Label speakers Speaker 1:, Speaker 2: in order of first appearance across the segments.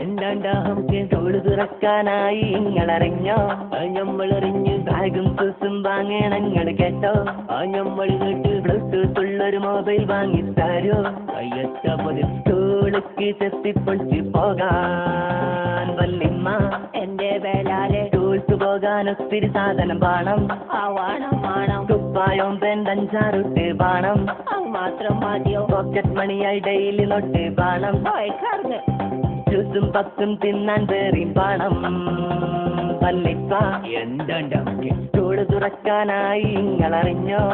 Speaker 1: എന്താണ്ടാഹം തോള് തുറക്കാനായി നിങ്ങളറിഞ്ഞോ ഞമ്മളറിഞ്ഞ് ബാഗും സൂസും വാങ്ങണങ്ങൾ കേട്ടോ ഞമ്മൾ കേട്ട് ബ്ലൂടൂത്തുള്ളൊരു മൊബൈൽ വാങ്ങിത്തരോ അയ്യത്ത തോളിക്ക് ചെത്തിപ്പൊളിച്ച് പോകാൻ വല്ലിമ്മ എന്റെ വേലാലെ ടൂൾസ് പോകാൻ ഒത്തിരി സാധനം വേണം കുപ്പായം പെണ്ടഞ്ചാറുട്ട് വേണം മാത്രം മതിയോ പോക്കറ്റ് മണിയായി ഡെയിലി നോട്ട് വേണം ജ്യൂസും പത്തും തിന്നാൻ വേറിയും വേണം വല്ലിപ്പ എന്താ ടൂള് തുറക്കാനായി നിങ്ങളറിഞ്ഞോ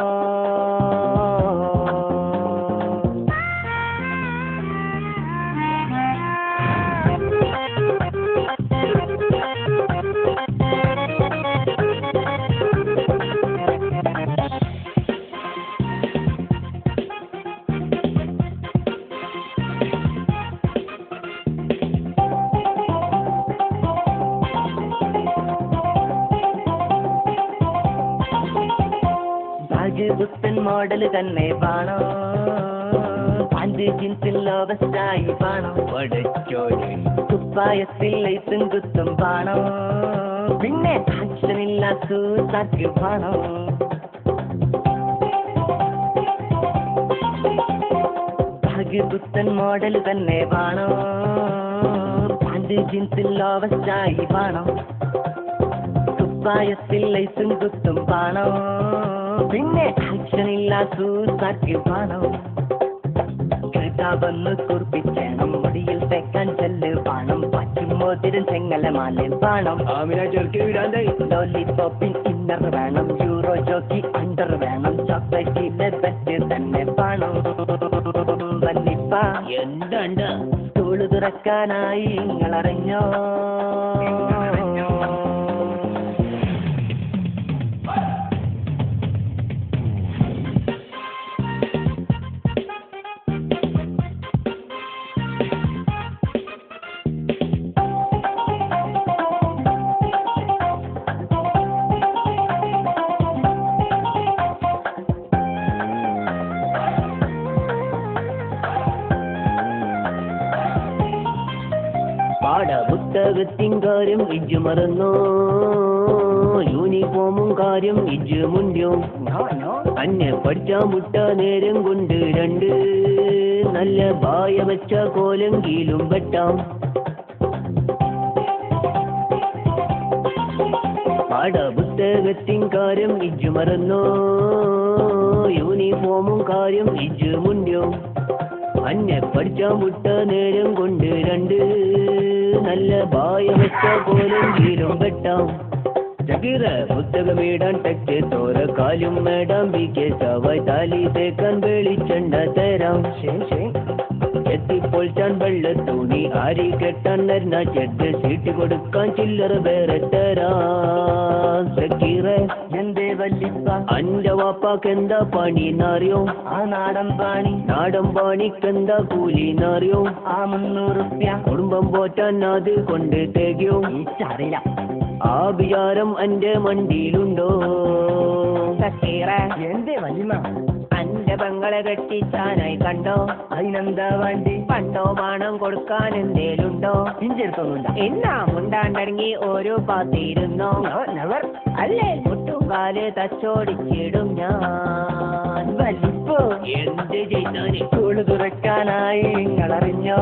Speaker 1: പുത്തൻ മോഡൽ തന്നെ വേണോ പാൻറ് ജീൻസിൽ ലോവസ്റ്റായി വേണോ കുപ്പായത്തിൽ ലൈസും കുത്തും വേണോ പിന്നെ ആക്ഷനില്ല സൂസാക്ക് വേണോ പുത്തൻ മോഡൽ തന്നെ വേണോ പാൻറ് ജീൻസിൽ ലോവസ്റ്റായി വേണോ കുപ്പായത്തിൽ ലൈസും കുത്തും വേണോ പിന്നെ ആക്ഷനില്ല സൂസാക്ക് വേണോ വന്ന് കുറിപ്പിച്ചേണം മുടിയിൽ തെക്കാൻ ചെല്ല് വേണം പച്ചുമോതിരം ചെങ്ങലമാല വേണം ലോലിപോപ്പിൻ ഇന്നർ വേണം യൂറോ ജോക്കി അണ്ടർ വേണം ചോക്ലേറ്റിലെ ബെറ്റ് തന്നെ വേണം വല്ലിപ്പ എന്താണ്ട് സ്കൂള് തുറക്കാനായി നിങ്ങളറിഞ്ഞോ പാഠപുസ്തകത്തിൻ കാര്യം ഇജ്ജ് മറന്നോ യൂണിഫോമും കാര്യം ഇജ്ജ് മുൻപോ അന്നെ പഠിച്ചാ മുട്ട നേരം കൊണ്ട് രണ്ട് നല്ല ബായ വെച്ച കോലെങ്കിലും വെട്ടാം പാഠപുസ്തകത്തിൻ കാര്യം ഇജ്ജ് മറന്നോ യൂണിഫോമും കാര്യം ഇജ്ജ് മുൻപോ അന്നെ പഠിച്ചാ മുട്ട നേരം കൊണ്ട് രണ്ട് നല്ല ബായ വെച്ച കോലെങ്കിലും വെട്ടാം ചകിറ പുസ്തകമിടാൻ ടെക്സ്റ്റ് തോര കാലും മേടാം ബിക്കെ സവായ് താലി തേക്കാൻ വെളിച്ചെണ്ണ തരാം എത്തിപ്പൊളിച്ചാൻ വെള്ള തുണി ആരി കെട്ടാൻ നരുന്ന ചെഡ് സീറ്റ് കൊടുക്കാൻ ചില്ലറ വേറെ തരാം സക്കീറ എന്തേ വല്ലിപ്പ അന്റെ വാപ്പാക്കെന്താ പണിന്നറിയോ ആ നാടൻ പാണിക്കെന്താ കൂലിന്നറിയോ ആ 300 റുപ്യ കുടുംബം പോറ്റാൻ അത് കൊണ്ട് തികയോ അറിയില്ല ആ വിചാരം എന്റെ മണ്ടിയിലുണ്ടോ സക്കീറ എന്തേ വല്ലിമ്മ അന്റെ പെങ്ങളെ കെട്ടിച്ചാനായി കണ്ടോ അതിനെന്താ വേണ്ടി പണ്ടോ പണം കൊടുക്കാൻ എന്തേലുണ്ടോ ഇഞ്ചെടുത്തൊന്നുമില്ല എന്നാ മുണ്ടാണ്ടടങ്ങി ഓരോ പാത്തിരുന്നോ അല്ലേ മുട്ടുകാല് തച്ചോടിച്ചിടും ഞാൻ വല്ലിപ്പോ എന്ത് ചെയ്താന് സ്കൂള് തുറക്കാനായി നിങ്ങളറിഞ്ഞോ